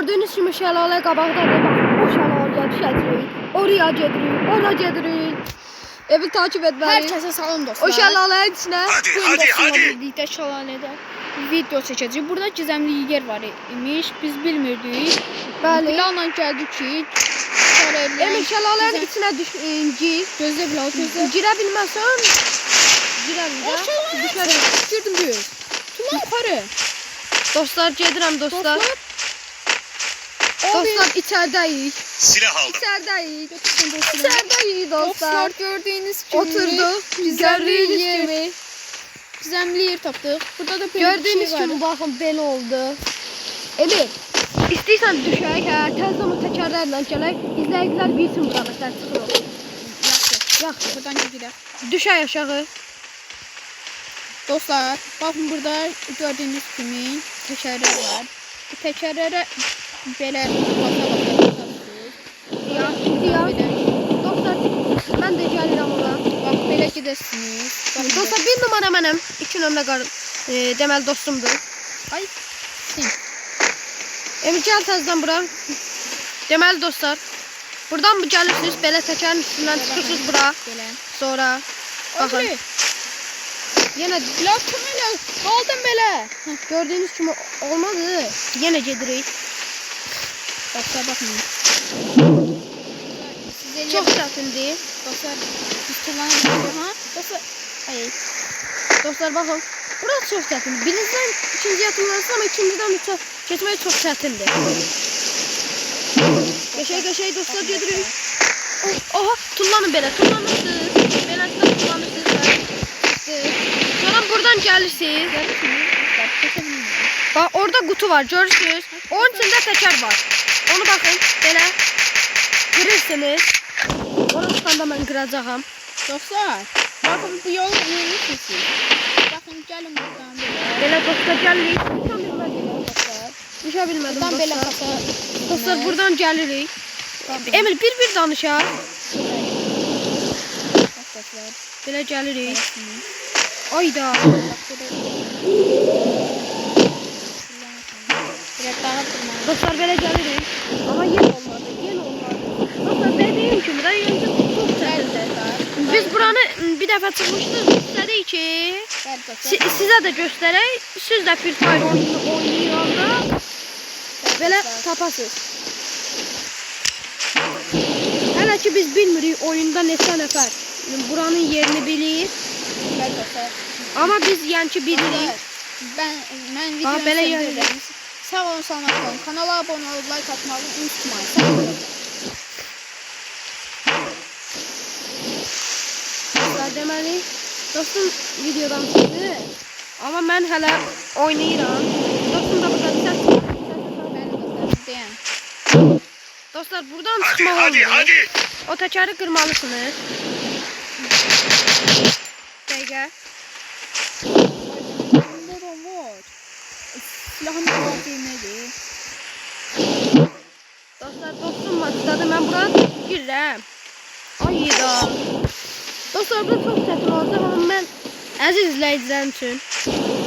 Gördüğünüz kimi şəlalə qabaqdadır. Bax, o şəlaləyə düşəcəyik. Oraya gedirik, ora gedirik. Evi takip etməli. Herkese salam dostlar. O şəlalənin içinə. Hadi. Birlikte şalanede video çekeceğiz. Burada gizemli yer var imiş. Biz bilmirdik. Bəli. Planla geldik ki Emin şəlalənin içinə gir. Gözle biraz gözle. Girə bilməsən girəm də. Dışarı girdim düz. Tuna yukarı. Dostlar gedirəm dostlar. Dostlar içəridəyik. Silah aldım. İçəridəyik. Dostlar. İçəridəyik dostlar. Gördüğünüz gibi Oturduq. gizemli Gördüğünüz yer. kimi. Gizemli yer tapdık. Burada da böyle Gördüğünüz bir şey var. kimi baxın belə oldu. Emir, istəyirsən düşək, hə, təzə təkərlərlə gələk. İzləyicilər bilsin bura məsəl çıxır. Yaxşı. Buradan gidelim. Düşək aşağı. Dostlar bakın burada gördüğünüz gibi tekerler var. Bu tekerlere böyle Ya. Dostlar, mən də gəlirəm ora. bak böyle gidesiniz. Bakın Dostlar, bir numara mənim. 2 nömrə deməli dostumdur. ay sim. Emir gəl təzədən bura. Deməli dostlar, buradan mı gəlirsiniz? Belə təkərin üstündən çıxırsınız bura. Böyle. Sonra baxın. Bakın. Yenə Lafım öyle. Kaldım böyle. gördüyünüz kimi olmadı. Yenə gedirik. Dostlar bakın. Size Çox çətindir. dostlar biz kullanabiliriz ha. Dostlar. Ay. Dostlar baxın. Burası çox çətindir. Birinciden ikinciyə tullansın, amma ikinciden üçə keçmək çox çətindir. Qəşəng dostlar gedirik. Oha, tullanın belə, tullanırsınız. Beləsində tullanırsınız. Sonra buradan gəlirsiniz. Bax, orada qutu var, görürsünüz. Onun içində təkər var. Onu baxın, belə qırırsınız. Onu çıxanda mən qıracağam. Dostlar. Bakın bu yolu yürüyüşsünüz. Bakın gelin buradan böyle. Belə dostlar gəlirik. Düşə bilmədim Buradan böyle dostlar. kasa. Dostlar buradan gəlirik. Emil bir danışa. Dostlar. Belə gəlirik. Ayda. Biraz daha tırmanın. Dostlar belə gəlirik. Amma yen olmadı. Dostlar belə deyim ki, burada yen çox çətindir. Biz buranı bir dəfə çıxmışdıq. İstədik ki, sizə də göstərək. Siz də Free Fire oyununu oynayanda belə tapasınız. Hələ ki biz bilmirik oyunda neçə nəfər buranın yerini bilir. Amma biz yəni ki bilirik. Ben Aa, belə videoyu yayın. sevdim. Sağ olun, salamat olun. Kanala abone olup like atmayı unutmayın. Sağ olun. Deməli, dostum videodan çıxdı. Amma mən hələ oynayıram. Dostum da burada bir səs. Ben de dostlar izleyen. Dostlar buradan Hadi çıxmaq hadi olmuyor. hadi. O təkəri qırmalısınız. Dəqiqə. Bunda da var. Silahın altı nedir? Dostlar dostum maçdadır. Mən bura girirəm. Ayda. Dostlar burada çox çətin olacaq, amma mən əziz izləyicilərim üçün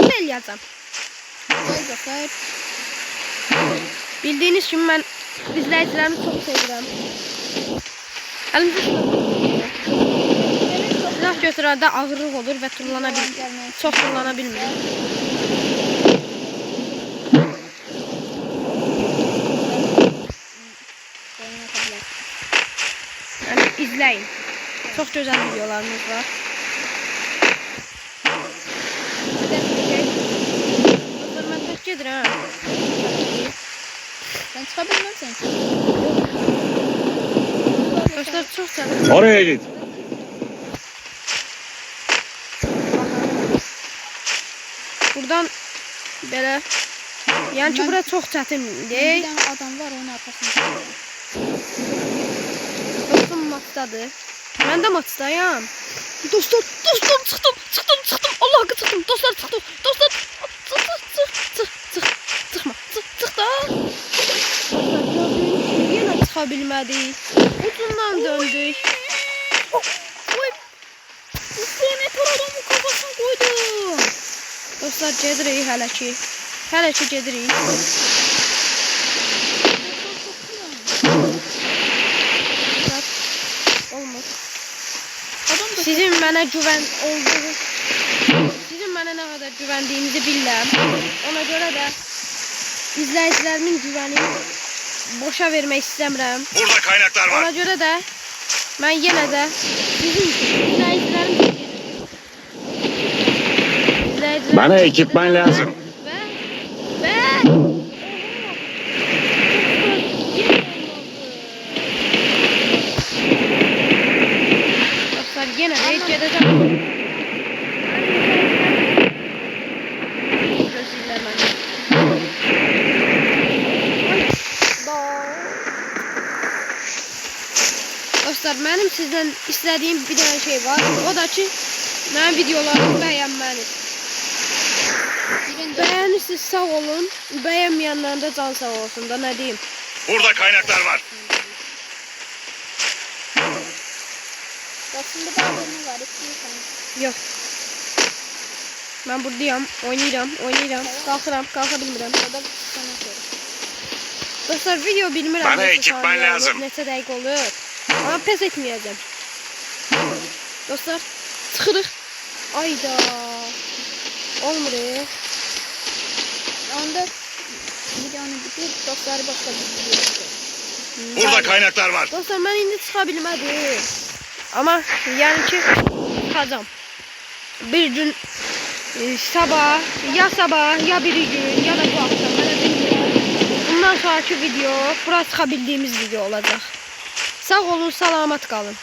nə eləyəcəm? Vay dostlar. Bildiyiniz kimi mən izləyicilərimi çox sevirəm. Əlimdə silah götürəndə ağırlıq olur və çox tullana bilmir. Yəni izləyin. Çox gözəl videolarımız var. Dostlar mən tək gedirəm. Ben çıkabilmem sen. Dostlar çox çətin. Oraya git. Buradan belə yəni ki bura çox Bir çətindir. tane adam var onun arkasında. Dostum maçdadır. Mən də maçdayam. Dostlar çıxdım. Allah haqqı çıxdım. Dostlar çıxdım. Dostlar çıxma. Çıx da. Dostlar gördüyünüz kimi yenə çıxa bilmədik. Ucundan döndük. Oy. Ustonet adamın kafasını koydum. Dostlar gedirik hələ ki. Gedirik. mənə güvən olduğu, sizin mənə nə qədər güvəndiyinizi bilirəm. Ona görə də izləyicilərimin güvəni boşa vermək istəmirəm. Burada kaynaklar var. Ona görə də mən yenə də sizin izləyicilərim Bana ekipman lazım. ve dostlar yine raid gedəcəm. Dostlar, mənim sizdən istədiyim bir dənə şey var. O da ki, mənim videolarımı bəyənməniz. Beğenirsiniz, sağ olun. Beğenmeyenlerin de can sağ olsun da, ne diyeyim. Burada kaynaklar var. Aslında daha ne var? Yok. Ben buradayım. Oynayacağım. Kalka bilmirəm. Dostlar, video bilmirəm. Bana neçə ekipman saniyə olur, lazım. Neçə dəqiqə olur. Ama pes etmeyeceğim. Dostlar, çıxırıq. Ayda. Olmur. Onda videonu bitir, dostları başka bir video çekelim. Burada kaynaklar var. Dostlar, mən indi çıxa bilmədim. Ama yəni ki, çıxacam. Bir gün sabah ya bir gün ya da bu akşam belə bilmirəm. Bundan sonraki video bura çıxa bildiğimiz video olacaq. Sağ olun, salamat qalın.